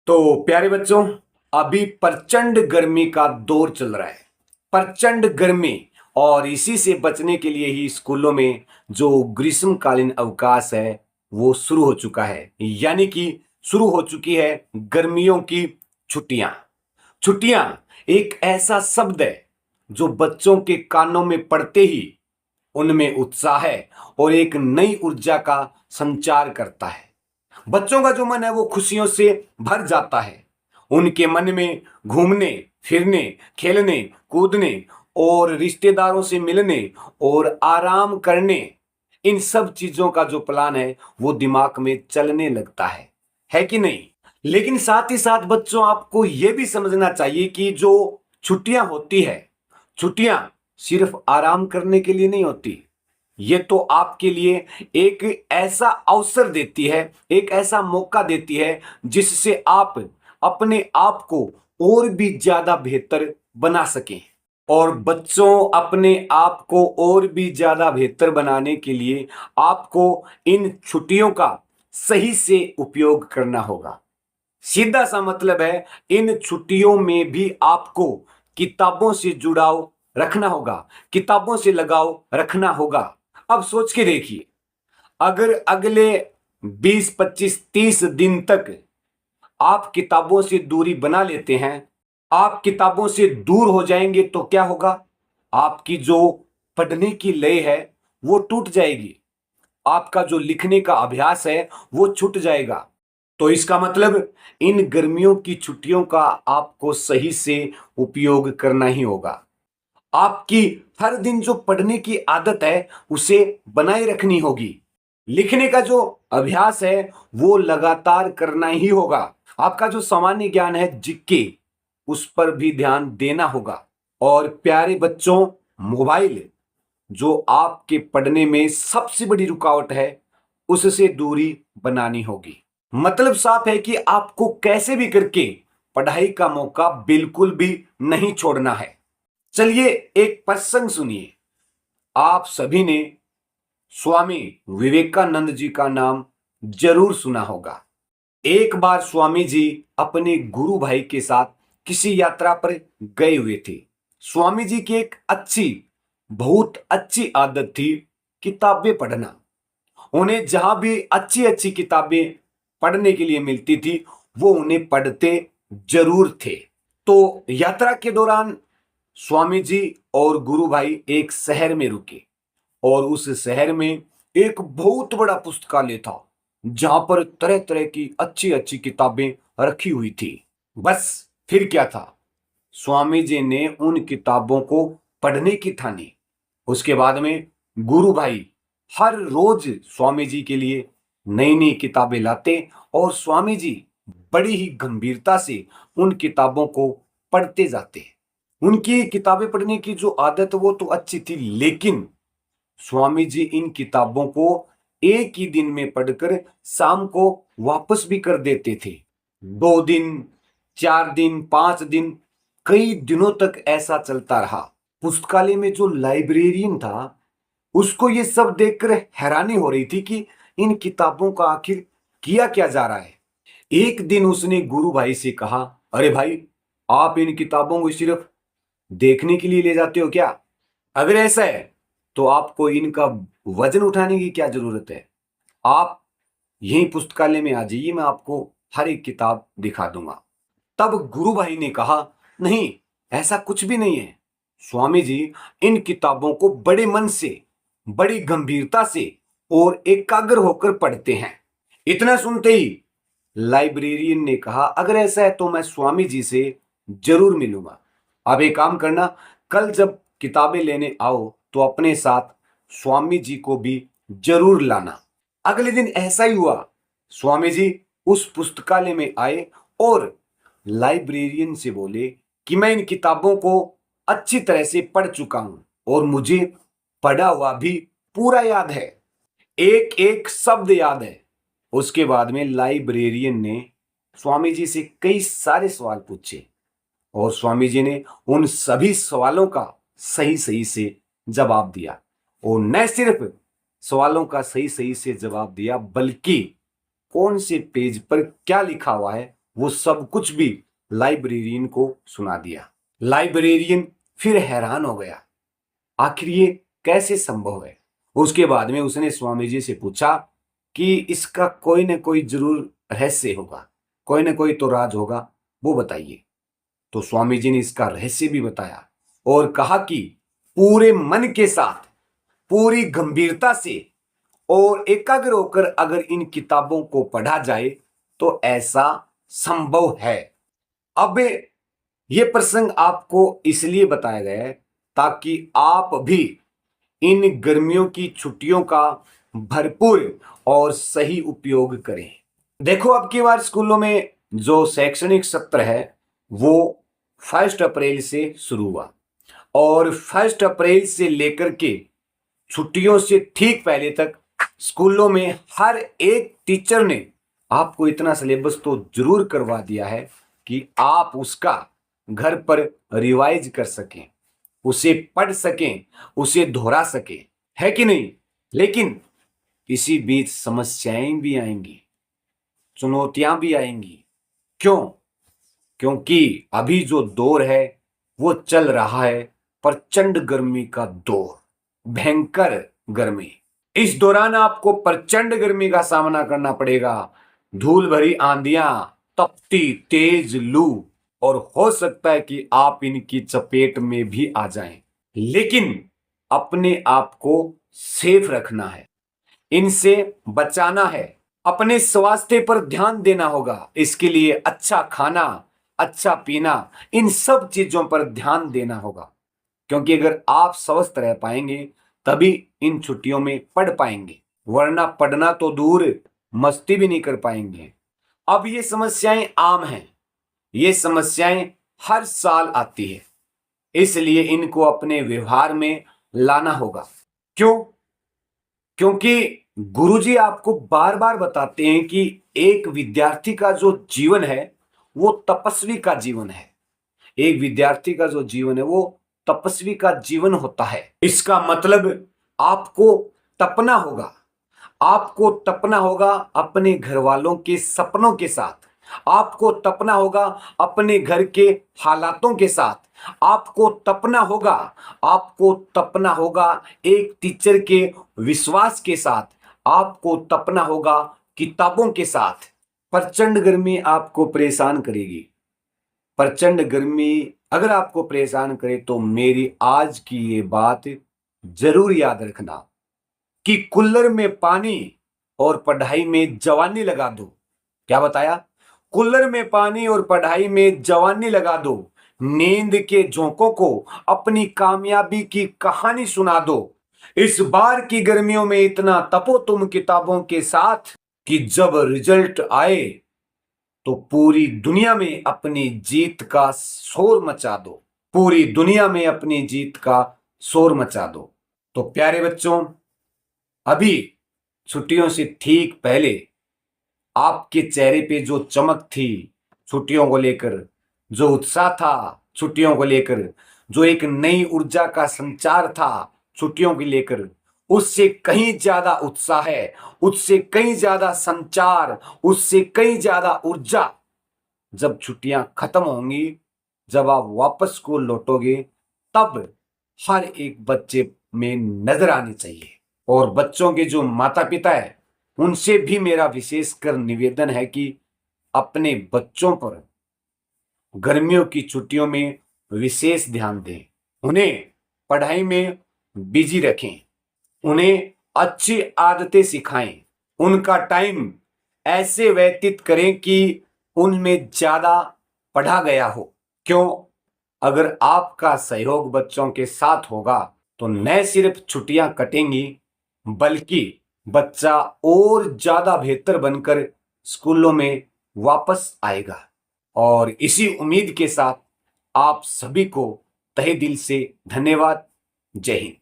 तो प्यारे बच्चों, अभी प्रचंड गर्मी का दौर चल रहा है। प्रचंड गर्मी, और इसी से बचने के लिए ही स्कूलों में जो ग्रीष्मकालीन अवकाश है वो शुरू हो चुका है। यानी कि शुरू हो चुकी है गर्मियों की छुट्टियां। छुट्टियां एक ऐसा शब्द है जो बच्चों के कानों में पड़ते ही उनमें उत्साह है और एक नई ऊर्जा का संचार करता है। बच्चों का जो मन है वो खुशियों से भर जाता है। उनके मन में घूमने फिरने, खेलने कूदने और रिश्तेदारों से मिलने और आराम करने, इन सब चीजों का जो प्लान है वो दिमाग में चलने लगता है कि नहीं? लेकिन साथ ही साथ बच्चों, आपको यह भी समझना चाहिए कि जो छुट्टियां होती है, छुट्टियां सिर्फ आराम करने के लिए नहीं होती। ये तो आपके लिए एक ऐसा अवसर देती है, एक ऐसा मौका देती है जिससे आप अपने आप को और भी ज्यादा बेहतर बना सकें। और बच्चों, अपने आप को और भी ज्यादा बेहतर बनाने के लिए आपको इन छुट्टियों का सही से उपयोग करना होगा। सीधा सा मतलब है, इन छुट्टियों में भी आपको किताबों से जुड़ाव रखना होगा, किताबों से लगाव रखना होगा। अब सोच के देखिए, अगर अगले 20, 25, 30 दिन तक आप किताबों से दूरी बना लेते हैं, आप किताबों से दूर हो जाएंगे तो क्या होगा? आपकी जो पढ़ने की लय है वो टूट जाएगी, आपका जो लिखने का अभ्यास है वो छूट जाएगा। तो इसका मतलब इन गर्मियों की छुट्टियों का आपको सही से उपयोग करना ही होगा। आपकी हर दिन जो पढ़ने की आदत है उसे बनाए रखनी होगी। लिखने का जो अभ्यास है वो लगातार करना ही होगा। आपका जो सामान्य ज्ञान है जीके, उस पर भी ध्यान देना होगा। और प्यारे बच्चों, मोबाइल जो आपके पढ़ने में सबसे बड़ी रुकावट है, उससे दूरी बनानी होगी। मतलब साफ है कि आपको कैसे भी करके पढ़ाई का मौका बिल्कुल भी नहीं छोड़ना है। चलिए एक प्रसंग सुनिए। आप सभी ने स्वामी विवेकानंद जी का नाम जरूर सुना होगा। एक बार स्वामी जी अपने गुरु भाई के साथ किसी यात्रा पर गए हुए थे। स्वामी जी की एक बहुत अच्छी आदत थी किताबें पढ़ना। उन्हें जहां भी अच्छी अच्छी किताबें पढ़ने के लिए मिलती थी वो उन्हें पढ़ते जरूर थे। तो यात्रा के दौरान स्वामी जी और गुरु भाई एक शहर में रुके, और उस शहर में एक बहुत बड़ा पुस्तकालय था जहां पर तरह तरह की अच्छी अच्छी किताबें रखी हुई थी। बस फिर क्या था, स्वामी जी ने उन किताबों को पढ़ने की ठानी। उसके बाद में गुरु भाई हर रोज स्वामी जी के लिए नई नई किताबें लाते और स्वामी जी बड़ी ही गंभीरता से उन किताबों को पढ़ते जाते। उनकी किताबें पढ़ने की जो आदत वो तो अच्छी थी, लेकिन स्वामी जी इन किताबों को एक ही दिन में पढ़कर शाम को वापस भी कर देते थे। 2 दिन, 4 दिन, 5 दिन, कई दिनों तक ऐसा चलता रहा। पुस्तकालय में जो लाइब्रेरियन था उसको ये सब देखकर हैरानी हो रही थी कि इन किताबों का आखिर किया क्या जा रहा है। एक दिन उसने गुरु भाई से कहा, अरे भाई, आप इन किताबों को सिर्फ देखने के लिए ले जाते हो क्या? अगर ऐसा है तो आपको इनका वजन उठाने की क्या जरूरत है? आप यहीं पुस्तकालय में आ जाइए, मैं आपको हर एक किताब दिखा दूंगा। तब गुरु भाई ने कहा, नहीं, ऐसा कुछ भी नहीं है। स्वामी जी इन किताबों को बड़े मन से, बड़ी गंभीरता से और एकाग्र होकर पढ़ते हैं। इतना सुनते ही लाइब्रेरियन ने कहा, अगर ऐसा है तो मैं स्वामी जी से जरूर मिलूंगा। अब एक काम करना, कल जब किताबें लेने आओ तो अपने साथ स्वामी जी को भी जरूर लाना। अगले दिन ऐसा ही हुआ। स्वामी जी उस पुस्तकालय में आए और लाइब्रेरियन से बोले कि मैं इन किताबों को अच्छी तरह से पढ़ चुका हूं और मुझे पढ़ा हुआ भी पूरा याद है, एक एक शब्द याद है। उसके बाद में लाइब्रेरियन ने स्वामी जी से कई सारे सवाल पूछे और स्वामी जी ने उन सभी सवालों का सही सही से जवाब दिया। और न सिर्फ सवालों का सही सही से जवाब दिया, बल्कि कौन से पेज पर क्या लिखा हुआ है वो सब कुछ भी लाइब्रेरियन को सुना दिया। लाइब्रेरियन फिर हैरान हो गया, आखिर ये कैसे संभव है। उसके बाद में उसने स्वामी जी से पूछा कि इसका कोई न कोई जरूर रहस्य होगा, कोई न कोई तो राज होगा, वो बताइए। तो स्वामी जी ने इसका रहस्य भी बताया और कहा कि पूरे मन के साथ, पूरी गंभीरता से और एकाग्र होकर अगर इन किताबों को पढ़ा जाए तो ऐसा संभव है। अब ये प्रसंग आपको इसलिए बताया गया है ताकि आप भी इन गर्मियों की छुट्टियों का भरपूर और सही उपयोग करें। देखो, अब की बार स्कूलों में जो शैक्षणिक सत्र है वो 1 अप्रैल से शुरू हुआ और 1 अप्रैल से लेकर के छुट्टियों से ठीक पहले तक स्कूलों में हर एक टीचर ने आपको इतना सिलेबस तो जरूर करवा दिया है कि आप उसका घर पर रिवाइज कर सकें, उसे पढ़ सकें, उसे दोहरा सकें, है कि नहीं। लेकिन इसी बीच समस्याएं भी आएंगी, चुनौतियां भी आएंगी। क्यों? क्योंकि अभी जो दौर है वो चल रहा है प्रचंड गर्मी का दौर, भयंकर गर्मी। इस दौरान आपको प्रचंड गर्मी का सामना करना पड़ेगा। धूल भरी आंधियां, तपती तेज लू, और हो सकता है कि आप इनकी चपेट में भी आ जाएं। लेकिन अपने आप को सेफ रखना है, इनसे बचाना है, अपने स्वास्थ्य पर ध्यान देना होगा। इसके लिए अच्छा खाना, अच्छा पीना, इन सब चीजों पर ध्यान देना होगा। क्योंकि अगर आप स्वस्थ रह पाएंगे तभी इन छुट्टियों में पढ़ पाएंगे, वरना पढ़ना तो दूर, मस्ती भी नहीं कर पाएंगे। अब ये समस्याएं आम हैं, ये समस्याएं हर साल आती है, इसलिए इनको अपने व्यवहार में लाना होगा। क्यों? क्योंकि गुरुजी आपको बार बार बताते हैं कि एक विद्यार्थी का जो जीवन है वो तपस्वी का जीवन है। एक विद्यार्थी का जो जीवन है वो तपस्वी का जीवन होता है। इसका मतलब आपको तपना होगा, आपको तपना होगा अपने घर वालों के सपनों के साथ, आपको तपना होगा अपने घर के हालातों के साथ, आपको तपना होगा, आपको तपना होगा एक टीचर के विश्वास के साथ, आपको तपना होगा किताबों के साथ। प्रचंड गर्मी आपको परेशान करेगी। प्रचंड गर्मी अगर आपको परेशान करे तो मेरी आज की ये बात जरूर याद रखना कि कूलर में पानी और पढ़ाई में जवानी लगा दो। क्या बताया? कूलर में पानी और पढ़ाई में जवानी लगा दो। नींद के झोंकों को अपनी कामयाबी की कहानी सुना दो। इस बार की गर्मियों में इतना तपो तुम किताबों के साथ कि जब रिजल्ट आए तो पूरी दुनिया में अपनी जीत का शोर मचा दो। पूरी दुनिया में अपनी जीत का शोर मचा दो। तो प्यारे बच्चों, अभी छुट्टियों से ठीक पहले आपके चेहरे पे जो चमक थी छुट्टियों को लेकर, जो उत्साह था छुट्टियों को लेकर, जो एक नई ऊर्जा का संचार था छुट्टियों को लेकर, उससे कहीं ज्यादा उत्साह है, उससे कहीं ज्यादा संचार, उससे कहीं ज्यादा ऊर्जा जब छुट्टियां खत्म होंगी, जब आप वापस स्कूल लौटोगे, तब हर एक बच्चे में नजर आनी चाहिए। और बच्चों के जो माता पिता है उनसे भी मेरा विशेषकर निवेदन है कि अपने बच्चों पर गर्मियों की छुट्टियों में विशेष ध्यान दें, उन्हें पढ़ाई में बिजी रखें, उन्हें अच्छी आदतें सिखाएं, उनका टाइम ऐसे व्यतीत करें कि उनमें ज्यादा पढ़ा गया हो। क्यों? अगर आपका सहयोग बच्चों के साथ होगा तो न सिर्फ छुट्टियां कटेंगी बल्कि बच्चा और ज्यादा बेहतर बनकर स्कूलों में वापस आएगा। और इसी उम्मीद के साथ आप सभी को तहे दिल से धन्यवाद। जय हिंद।